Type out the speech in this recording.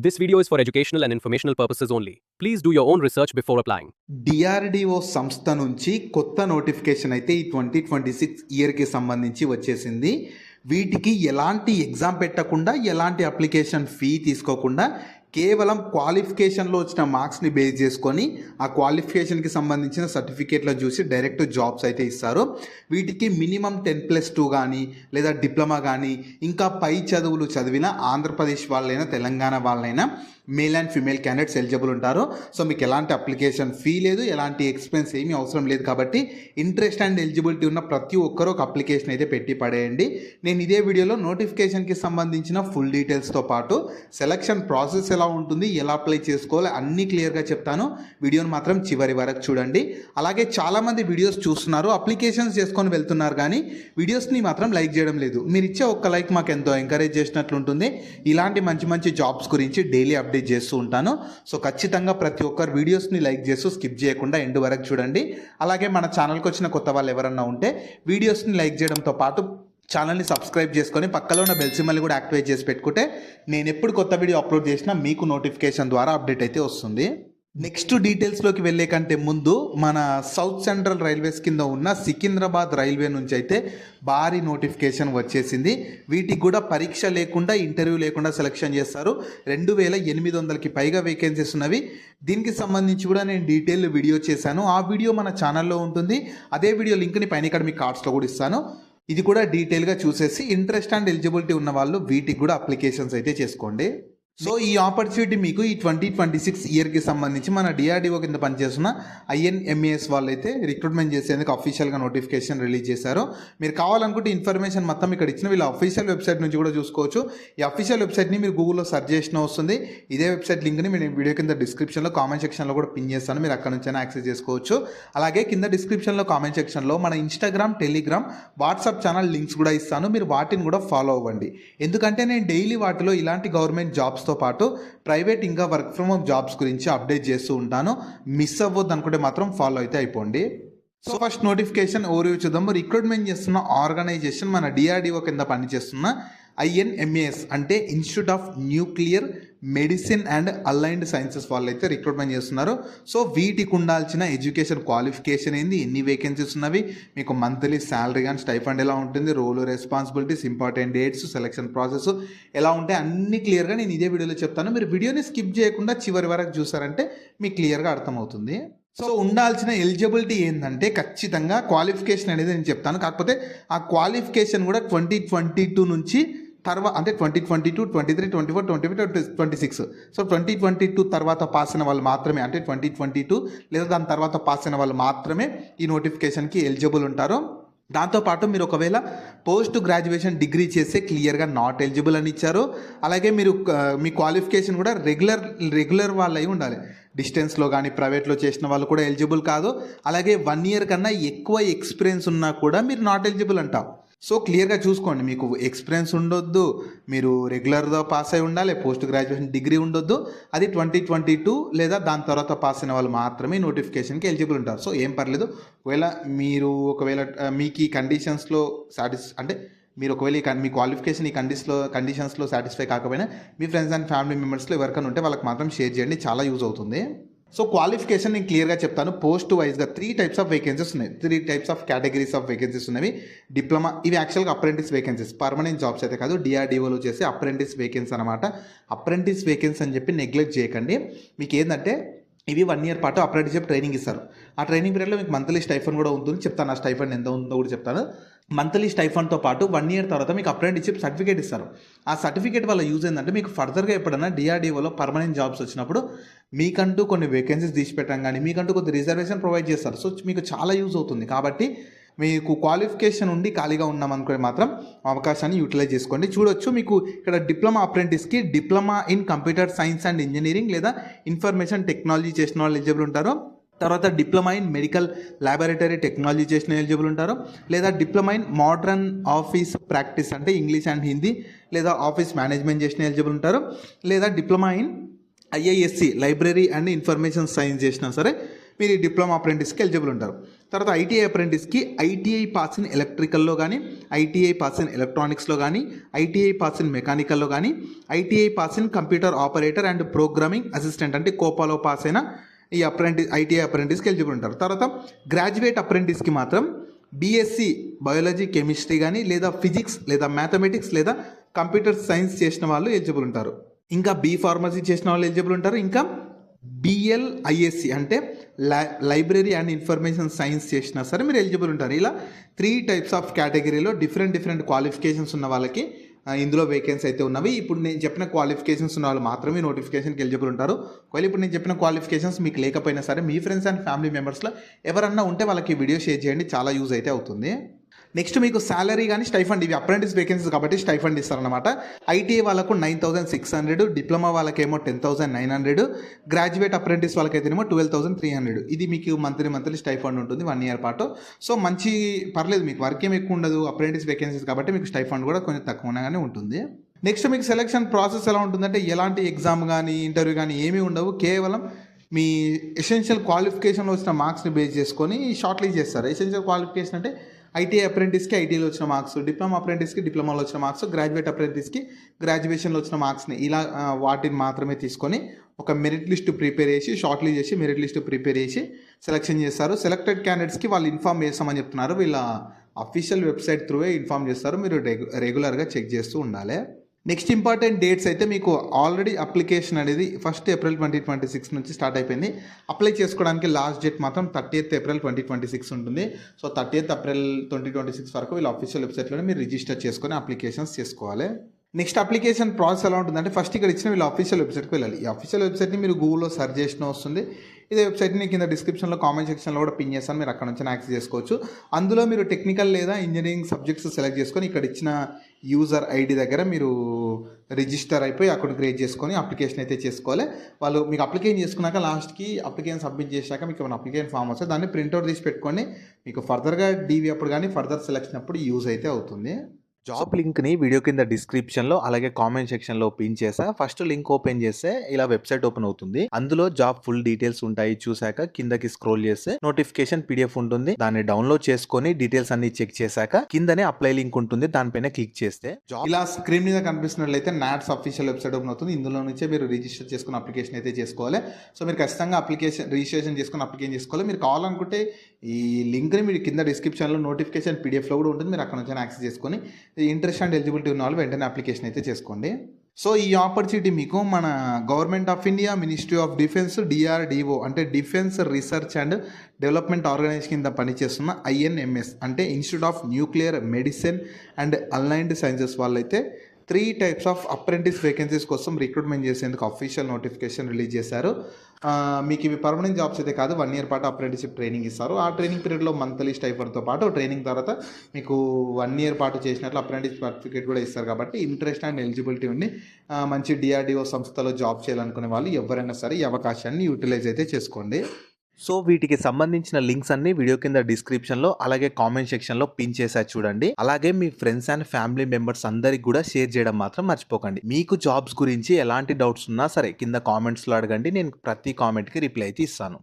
This video is for educational and informational purposes only. Please do your own research before applying. DRDO సంస్థ నుంచి కొత్త notification అయితే ఈ 2026 ఇయర్కి సంబంధించి వచ్చేసింది. వీటికి ఎలాంటి ఎగ్జామ్ పెట్టకుండా, ఎలాంటి అప్లికేషన్ ఫీ తీసుకోకుండా కేవలం క్వాలిఫికేషన్లో వచ్చిన మార్క్స్ని బేస్ చేసుకొని ఆ క్వాలిఫికేషన్కి సంబంధించిన సర్టిఫికేట్లో చూసి డైరెక్ట్ జాబ్స్ అయితే ఇస్తారు. వీటికి మినిమం 10+2 కానీ లేదా డిప్లొమా కానీ ఇంకా పై చదువులు చదివిన ఆంధ్రప్రదేశ్ వాళ్ళైనా తెలంగాణ వాళ్ళైనా male and female candidates eligible ఉంటారు. సో మీకు ఎలాంటి అప్లికేషన్ ఫీ లేదు, ఎలాంటి ఎక్స్పెన్స్ ఏమీ అవసరం లేదు. కాబట్టి ఇంట్రెస్ట్ అండ్ ఎలిజిబిలిటీ ఉన్న ప్రతి ఒక్కరూ ఒక అప్లికేషన్ అయితే పెట్టి పడేయండి. నేను ఇదే వీడియోలో నోటిఫికేషన్కి సంబంధించిన ఫుల్ డీటెయిల్స్తో పాటు సెలక్షన్ ప్రాసెస్ ఎలా ఉంటుంది, ఎలా అప్లై చేసుకోవాలి అన్నీ క్లియర్గా చెప్తాను. వీడియోని మాత్రం చివరి వరకు చూడండి. అలాగే చాలామంది వీడియోస్ చూస్తున్నారు, అప్లికేషన్స్ చేసుకొని వెళ్తున్నారు, కానీ వీడియోస్ని మాత్రం లైక్ చేయడం లేదు. మీరు ఇచ్చే ఒక్క లైక్ మాకు ఎంతో ఎంకరేజ్ చేసినట్లు ఉంటుంది. ఇలాంటి మంచి మంచి జాబ్స్ గురించి డైలీ అప్డేట్ చేస్తూ ఉంటాను. సో ఖచ్చితంగా ప్రతి ఒక్కరు వీడియోస్ని లైక్ చేస్తూ స్కిప్ చేయకుండా ఎండ్ వరకు చూడండి. అలాగే మన ఛానల్కి వచ్చిన కొత్త వాళ్ళు ఎవరన్నా ఉంటే వీడియోస్ని లైక్ చేయడంతో పాటు ఛానల్ని సబ్స్క్రైబ్ చేసుకొని పక్కలో ఉన్న బెల్ సింబల్ని కూడా యాక్టివేట్ చేసి పెట్టుకుంటే నేను ఎప్పుడు కొత్త వీడియో అప్లోడ్ చేసినా మీకు నోటిఫికేషన్ ద్వారా అప్డేట్ అయితే వస్తుంది. నెక్స్ట్ డీటెయిల్స్లోకి వెళ్ళే కంటే ముందు మన సౌత్ సెంట్రల్ రైల్వేస్ కింద ఉన్న సికింద్రాబాద్ రైల్వే నుంచి అయితే భారీ నోటిఫికేషన్ వచ్చేసింది. వీటికి కూడా పరీక్ష లేకుండా, ఇంటర్వ్యూ లేకుండా సెలెక్షన్ చేస్తారు. 2800కి పైగా వేకెన్సీస్ ఉన్నవి. దీనికి సంబంధించి కూడా నేను డీటెయిల్ వీడియో చేశాను. ఆ వీడియో మన ఛానల్లో ఉంటుంది. అదే వీడియో లింక్ని పైన ఇక్కడ మీ కార్డ్స్లో కూడా ఇస్తాను. ఇది కూడా డీటెయిల్గా చూసేసి ఇంట్రెస్ట్ అండ్ ఎలిజిబిలిటీ ఉన్న వాళ్ళు వీటికి కూడా అప్లికేషన్స్ అయితే చేసుకోండి. సో ఈ ఆపర్చునిటీ మీకు ఈ 2026 ఇయర్కి సంబంధించి మన డిఆర్డిఓ కింద పనిచేస్తున్న INMAS వాళ్ళు అయితే రిక్రూట్మెంట్ చేసేందుకు అఫీషియల్గా నోటిఫికేషన్ రిలీజ్ చేశారు. మీరు కావాలనుకుంటే ఇన్ఫర్మేషన్ మొత్తం ఇక్కడ ఇచ్చిన వీళ్ళ అఫీషియల్ వెబ్సైట్ నుంచి కూడా చూసుకోవచ్చు. ఈ అఫీషియల్ వెబ్సైట్ని మీరు గూగుల్లో సెర్చ్ చేసిన వస్తుంది. ఇదే వెబ్సైట్ లింక్ని నేను వీడియో కింద డిస్క్రిప్షన్లో కామెంట్ సెక్షన్లో కూడా పిన్ చేస్తాను. మీరు అక్కడ నుంచైనా యాక్సెస్ చేసుకోవచ్చు. అలాగే కింద డిస్క్రిప్షన్లో కామెంట్ సెక్షన్లో మన Instagram, Telegram, WhatsApp channel links కూడా ఇస్తాను. మీరు వాటిని కూడా ఫాలో అవ్వండి. ఎందుకంటే నేను డైలీ వాటిలో ఇలాంటి గవర్నమెంట్ జాబ్స్తో పాటు ప్రైవేట్ ఇంకా వర్క్ ఫ్రమ్ హోమ్ జాబ్స్ గురించి అప్డేట్ చేస్తూ ఉంటాను. మిస్ అవ్వద్దు అనుకుంటే మాత్రం ఫాలో అయితే అయిపోండి. సో ఫస్ట్ నోటిఫికేషన్ ఓవర్వ్యూ చూద్దాము. రిక్రూట్మెంట్ చేస్తున్న ఆర్గనైజేషన్ మన డిఆర్డిఓ కింద పనిచేస్తున్న INMAS అంటే institute of nuclear medicine and allied sciences వాళ్ళు అయితే రిక్రూట్మెంట్ చేస్తున్నారు. సో వీటికి ఉండాల్సిన ఎడ్యుకేషన్ క్వాలిఫికేషన్ ఏంది, ఎన్ని వేకెన్సీస్ ఉన్నవి, మీకు మంత్లీ శాలరీ కానీ స్టైఫండ్ ఎలా ఉంటుంది, role responsibilities, important dates, selection process ఎలా ఉంటాయి అన్ని క్లియర్గా నేను ఇదే వీడియోలో చెప్తాను. మీరు వీడియోని స్కిప్ చేయకుండా చివరి వరకు చూసారంటే మీకు క్లియర్గా అర్థమవుతుంది. సో ఉండాల్సిన ఎలిజిబిలిటీ ఏంటంటే ఖచ్చితంగా క్వాలిఫికేషన్ అనేది నేను చెప్తాను. కాకపోతే ఆ క్వాలిఫికేషన్ కూడా 2022 నుంచి తర్వాత అంటే 2022, 23, 24, 25, 26. సో 2022 తర్వాత పాస్ అయిన వాళ్ళు మాత్రమే, అంటే 2022 లేదా దాని తర్వాత పాస్ అయిన వాళ్ళు మాత్రమే ఈ నోటిఫికేషన్కి ఎలిజిబుల్ ఉంటారు. దాంతోపాటు మీరు ఒకవేళ పోస్ట్ గ్రాడ్యుయేషన్ డిగ్రీ చేస్తే క్లియర్గా నాట్ ఎలిజిబుల్ అని ఇచ్చారు. అలాగే మీరు మీ క్వాలిఫికేషన్ కూడా రెగ్యులర్ వాళ్ళు అయి ఉండాలి. డిస్టెన్స్లో కానీ ప్రైవేట్లో చేసిన వాళ్ళు కూడా ఎలిజిబుల్ కాదు. అలాగే 1 year కన్నా ఎక్కువ ఎక్స్పీరియన్స్ ఉన్నా కూడా మీరు నాట్ ఎలిజిబుల్ అంటాం. సో క్లియర్గా చూసుకోండి, మీకు ఎక్స్పీరియన్స్ ఉండొద్దు, మీరు రెగ్యులర్గా పాస్ అయి ఉండాలి, పోస్ట్ గ్రాడ్యుయేషన్ డిగ్రీ ఉండొద్దు. అది 2022 లేదా దాని తర్వాత పాస్ అయిన వాళ్ళు మాత్రమే నోటిఫికేషన్కి ఎలిజిబుల్ ఉంటారు. సో ఏం పర్లేదు. ఒకవేళ మీకు ఈ కండిషన్స్లో అంటే మీరు ఒకవేళ మీ క్వాలిఫికేషన్ ఈ కండిషన్స్లో సాటిస్ఫై కాకపోయినా మీ ఫ్రెండ్స్ అండ్ ఫ్యామిలీ మెంబర్స్లో ఎవరికైనా ఉంటే వాళ్ళకి మాత్రం షేర్ చేయండి, చాలా యూజ్ అవుతుంది. సో క్వాలిఫికేషన్ నేను క్లియర్గా చెప్తాను. పోస్ట్ వైజ్గా 3 types ఆఫ్ వేకెన్సీస్ ఉన్నాయి, 3 types of categories of vacancies ఉన్నవి. డిప్లొమా, ఇవి యాక్చువల్గా అప్రెంటిస్ వేకెన్సీస్, పర్మనెంట్ జాబ్స్ అయితే కాదు. డిఆర్డిఓలో చేసే అప్రెంటిస్ వేకెన్సీ అనమాట. అప్రెంటిస్ వేకెన్సీ అని చెప్పి నెగ్లెక్ట్ చేయకండి. మీకు ఏంటంటే ఇవి 1 year పాటు అప్రెంటిస్షిప్ ట్రైనింగ్ ఇస్తారు. ఆ ట్రైనింగ్ పీరియడ్లో మీకు మంత్లీ స్టైఫండ్ కూడా ఉంటుంది. చెప్తాను ఆ స్టైఫండ్ ఎంత ఉందో కూడా చెప్తాను. మంత్లీ స్టైఫండ్తో పాటు 1 year తర్వాత మీకు అప్రెంటిస్షిప్ సర్టిఫికేట్ ఇస్తారు. ఆ సర్టిఫికేట్ వల్ల యూజ్ ఏంటంటే మీకు ఫర్దర్గా ఎప్పుడైనా డిఆర్డిఓలో పర్మనెంట్ జాబ్స్ వచ్చినప్పుడు మీకంటూ కొన్ని వేకెన్సీస్ తీసిపెట్టడం కానీ మీకంటూ కొద్ది రిజర్వేషన్ ప్రొవైడ్ చేస్తారు. సో మీకు చాలా యూజ్ అవుతుంది. కాబట్టి మీకు క్వాలిఫికేషన్ ఉండి ఖాళీగా ఉన్నామనుకుని మాత్రం అవకాశాన్ని యూటిలైజ్ చేసుకోండి. చూడొచ్చు మీకు ఇక్కడ డిప్లొమా అప్రెంటిస్కి diploma in computer science and engineering లేదా ఇన్ఫర్మేషన్ టెక్నాలజీ చేసిన వాళ్ళు ఎలిజిబుల్ ఉంటారు. తర్వాత diploma in medical laboratory technology చేసిన ఎలిజిబుల్ ఉంటారు. లేదా diploma in modern office practice అంటే ఇంగ్లీష్ అండ్ హిందీ లేదా ఆఫీస్ మేనేజ్మెంట్ చేసిన ఎలిజిబుల్ ఉంటారు. లేదా diploma in IISc library and information science చేసినా సరే మీరు ఈ డిప్లొమా అప్రెంటిస్కి ఎలిజిబుల్ ఉంటారు. తర్వాత ఐటీఐ అప్రెంటిస్కి ఐటీఐ పాస్ ఇన్ ఎలక్ట్రికల్లో కానీ, ఐటీఐ పాస్ ఇన్ ఎలక్ట్రానిక్స్లో కానీ, ఐటీఐ పాస్ ఇన్ మెకానికల్లో కానీ, ITI pass in computer operator and programming assistant అంటే కోపాలో పాస్ అయిన ఈ ఐటీఐ అప్రెంటిస్కి ఎలిజిబుల్ ఉంటారు. తర్వాత గ్రాడ్యుయేట్ అప్రెంటిస్కి మాత్రం బీఎస్సీ బయాలజీ కెమిస్ట్రీ కానీ, లేదా ఫిజిక్స్, లేదా మ్యాథమెటిక్స్, లేదా కంప్యూటర్ సైన్స్ చేసిన వాళ్ళు ఎలిజిబుల్ ఉంటారు. ఇంకా బీ ఫార్మసీ చేసిన వాళ్ళు ఎలిజిబుల్ ఉంటారు. ఇంకా బిఎల్ఐఎస్సి అంటే లైబ్రరీ అండ్ ఇన్ఫర్మేషన్ సైన్స్ చేసినా సరే మీరు ఎలిజిబుల్ ఉంటారు. ఇలా 3 టైప్స్ ఆఫ్ కేటగిరీలో డిఫరెంట్ క్వాలిఫికేషన్స్ ఉన్న వాళ్ళకి ఇందులో వేకెన్సీ అయితే ఉన్నవి. ఇప్పుడు నేను చెప్పిన క్వాలిఫికేషన్స్ ఉన్న వాళ్ళు మాత్రమే నోటిఫికేషన్కి ఎలిజిబుల్ ఉంటారు. ఒకవేళ ఇప్పుడు నేను చెప్పిన క్వాలిఫికేషన్స్ మీకు లేకపోయినా సరే మీ ఫ్రెండ్స్ అండ్ ఫ్యామిలీ మెంబర్స్లో ఎవరన్నా ఉంటే వాళ్ళకి వీడియో షేర్ చేయండి, చాలా యూజ్ అయితే అవుతుంది. నెక్స్ట్ మీకు శాలరీ కానీ స్టైఫండ్, ఇవి అప్రెంటిస్ వేకెన్సీస్ కాబట్టి స్టైఫండ్ ఇస్తారనమాట. ఐటీఐ వాళ్ళకు 9,600, డిప్లొమా వాళ్ళకేమో 10,900, గ్రాడ్యుయేట్ అప్రెంటిస్ వాళ్ళకైతేనేమో 12,300. ఇది మీకు మంత్లీ స్టైఫండ్ ఉంటుంది 1 year పాటు. సో మంచి పర్లేదు, మీకు వర్క్ ఏమి ఎక్కువ ఉండదు, అప్రెంటిస్ వేకెన్సీస్ కాబట్టి మీకు స్టైఫండ్ కూడా కొంచెం తక్కువగానే ఉంటుంది. నెక్స్ట్ మీకు సెలక్షన్ ప్రాసెస్ ఎలా ఉంటుందంటే ఎలాంటి ఎగ్జామ్ కానీ ఇంటర్వ్యూ కానీ ఏమీ ఉండవు. కేవలం మీ ఎసెన్షియల్ క్వాలిఫికేషన్లో వచ్చిన మార్క్స్ని బేస్ చేసుకొని షార్ట్ లిస్ట్ చేస్తారు. ఎసెన్షియల్ క్వాలిఫికేషన్ అంటే ఐటీఐ అప్రెంటిస్కి ఐటీఐలో వచ్చిన మార్క్స్, డిప్లొమా అప్రెంటిస్కి డిప్లొమాలో వచ్చిన మార్క్స్, గ్రాడ్యుయేట్ అప్రెంటిస్కి గ్రాడ్యుయేషన్లో వచ్చిన మార్క్స్ని ఇలా వాటిని మాత్రమే తీసుకొని ఒక మెరిట్ లిస్ట్ ప్రిపేర్ చేసి షార్ట్ లిస్ట్ చేసి మెరిట్ లిస్ట్ ప్రిపేర్ చేసి సెలెక్షన్ చేస్తారు. సెలెక్టెడ్ క్యాండిడేట్స్కి వాళ్ళు ఇన్ఫామ్ చేస్తామని చెప్తున్నారు. వీళ్ళ అఫీషియల్ వెబ్సైట్ త్రూవే ఇన్ఫామ్ చేస్తారు. మీరు రెగ్యులర్గా చెక్ చేస్తూ ఉండాలి. నెక్స్ట్ ఇంపార్టెంట్ డేట్స్ అయితే మీకు ఆల్రెడీ అప్లికేషన్ అనేది 1st April 2026 నుంచి స్టార్ట్ అయిపోయింది. అప్లై చేసుకోవడానికి లాస్ట్ డేట్ మాత్రం 30th April 2026 ఉంటుంది. సో 30th April 2026 వరకు వీళ్ళ అఫీషియల్ వెబ్సైట్లోనే మీరు రిజిస్టర్ చేసుకొని అప్లికేషన్స్ చేసుకోవాలి. నెక్స్ట్ అప్లికేషన్ ప్రాసెస్ ఎలా ఉంటుందంటే ఫస్ట్ ఇక్కడ ఇచ్చిన వీళ్ళ అఫీషియల్ వెబ్సైట్కి వెళ్ళాలి. ఈ అఫీషియల్ వెబ్సైట్ని మీరు గూగుల్లో సెర్చ్ చేసిన వస్తుంది. ఇదే వెబ్సైట్ని కింద డిస్క్రిప్షన్లో కామెంట్ సెక్షన్లో కూడా పిన్ చేస్తాను, మీరు అక్కడ నుంచి యాక్సెస్ చేసుకోవచ్చు. అందులో మీరు టెక్నికల్ లేదా ఇంజనీరింగ్ సబ్జెక్ట్స్ సెలెక్ట్ చేసుకొని ఇక్కడ ఇచ్చిన యూజర్ ఐడి దగ్గర మీరు రిజిస్టర్ అయిపోయి అకౌంట్ క్రియేట్ చేసుకొని అప్లికేషన్ అయితే చేసుకోవాలి. వాళ్ళు మీకు అప్లికేషన్ చేసుకున్నాక లాస్ట్కి అప్లికేషన్ సబ్మిట్ చేశాక మీకు ఏమైనా అప్లికేషన్ ఫామ్ వస్తే దాన్ని ప్రింట్అవుట్ తీసి పెట్టుకొని మీకు ఫర్దర్గా డీవీ అప్పుడు కానీ ఫర్దర్ సెలెక్షన్ అప్పుడు యూజ్ అయితే అవుతుంది. జాబ్ లింక్ని వీడియో కింద డిస్క్రిప్షన్లో అలాగే కామెంట్ సెక్షన్లో పిన్ చేసా. ఫస్ట్ లింక్ ఓపెన్ చేస్తే ఇలా వెబ్సైట్ ఓపెన్ అవుతుంది. అందులో జాబ్ ఫుల్ డీటెయిల్స్ ఉంటాయి. చూసాక కిందకి స్క్రోల్ చేస్తే నోటిఫికేషన్ పీడిఎఫ్ ఉంటుంది. దాన్ని డౌన్లోడ్ చేసుకొని డీటెయిల్స్ అన్ని చెక్ చేశాక కిందనే అప్లై లింక్ ఉంటుంది, దానిపైన క్లిక్ చేస్తే ఇలా స్క్రీన్ మీద కనిపిస్తున్నట్లయితే నాట్స్ అఫీషియల్ వెబ్సైట్ ఓపెన్ అవుతుంది. ఇందులో నుంచే మీరు రిజిస్టర్ చేసుకుని అప్లికేషన్ అయితే చేసుకోవాలి. సో మీరు ఖచ్చితంగా రిజిస్ట్రేషన్ చేసుకుని అప్లికేషన్ చేసుకోవాలి. మీరు కావాలనుకుంటే ఈ లింక్ని మీరు కింద డిస్క్రిప్షన్లో నోటిఫికేషన్ పీడిఎఫ్లో కూడా ఉంటుంది, మీరు అక్కడ నుంచి యాక్సెస్ చేసుకొని ఇంట్రెస్ట్ అండ్ ఎలిజిబిలిటీ ఉన్న వాళ్ళు వెంటనే అప్లికేషన్ అయితే చేసుకోండి. సో ఈ ఆపర్చునిటీ మీకు మన government of India, ministry of defence, DRDO అంటే defence research and development organisation కింద పనిచేస్తున్న ఐఎన్ఎంఎస్ అంటే institute of nuclear medicine and allied sciences వాళ్ళైతే 3 types ఆఫ్ అప్రెంటిస్ వేకెన్సీస్ కోసం రిక్రూట్మెంట్ చేసేందుకు అఫీషియల్ నోటిఫికేషన్ రిలీజ్ చేశారు. మీకు ఇవి పర్మనెంట్ జాబ్స్ అయితే కాదు, 1 year పాటు అప్రెంటిస్షిప్ ట్రైనింగ్ ఇస్తారు. ఆ ట్రైనింగ్ పీరియడ్లో మంత్లీ స్టైఫండ్తో పాటు ట్రైనింగ్ తర్వాత మీకు 1 year పాటు చేసినట్లు అప్రెంటిస్ సర్టిఫికేట్ కూడా ఇస్తారు. కాబట్టి ఇంట్రెస్ట్ అండ్ ఎలిజిబిలిటీ ఉండి మంచి డిఆర్డిఓ సంస్థలో జాబ్ చేయాలనుకునే వాళ్ళు ఎవరైనా సరే ఈ అవకాశాన్ని యూటిలైజ్ అయితే చేసుకోండి. సో వీటికి సంబంధించిన లింక్స్ అన్ని వీడియో కింద డిస్క్రిప్షన్లో అలాగే కామెంట్ సెక్షన్లో పిన్ చేసా చూడండి. అలాగే మీ ఫ్రెండ్స్ అండ్ ఫ్యామిలీ మెంబర్స్ అందరికి కూడా షేర్ చేయడం మాత్రం మర్చిపోకండి. మీకు జాబ్స్ గురించి ఎలాంటి డౌట్స్ ఉన్నా సరే కింద కామెంట్స్లో అడగండి, నేను ప్రతి కామెంట్కి రిప్లై అయితే ఇస్తాను.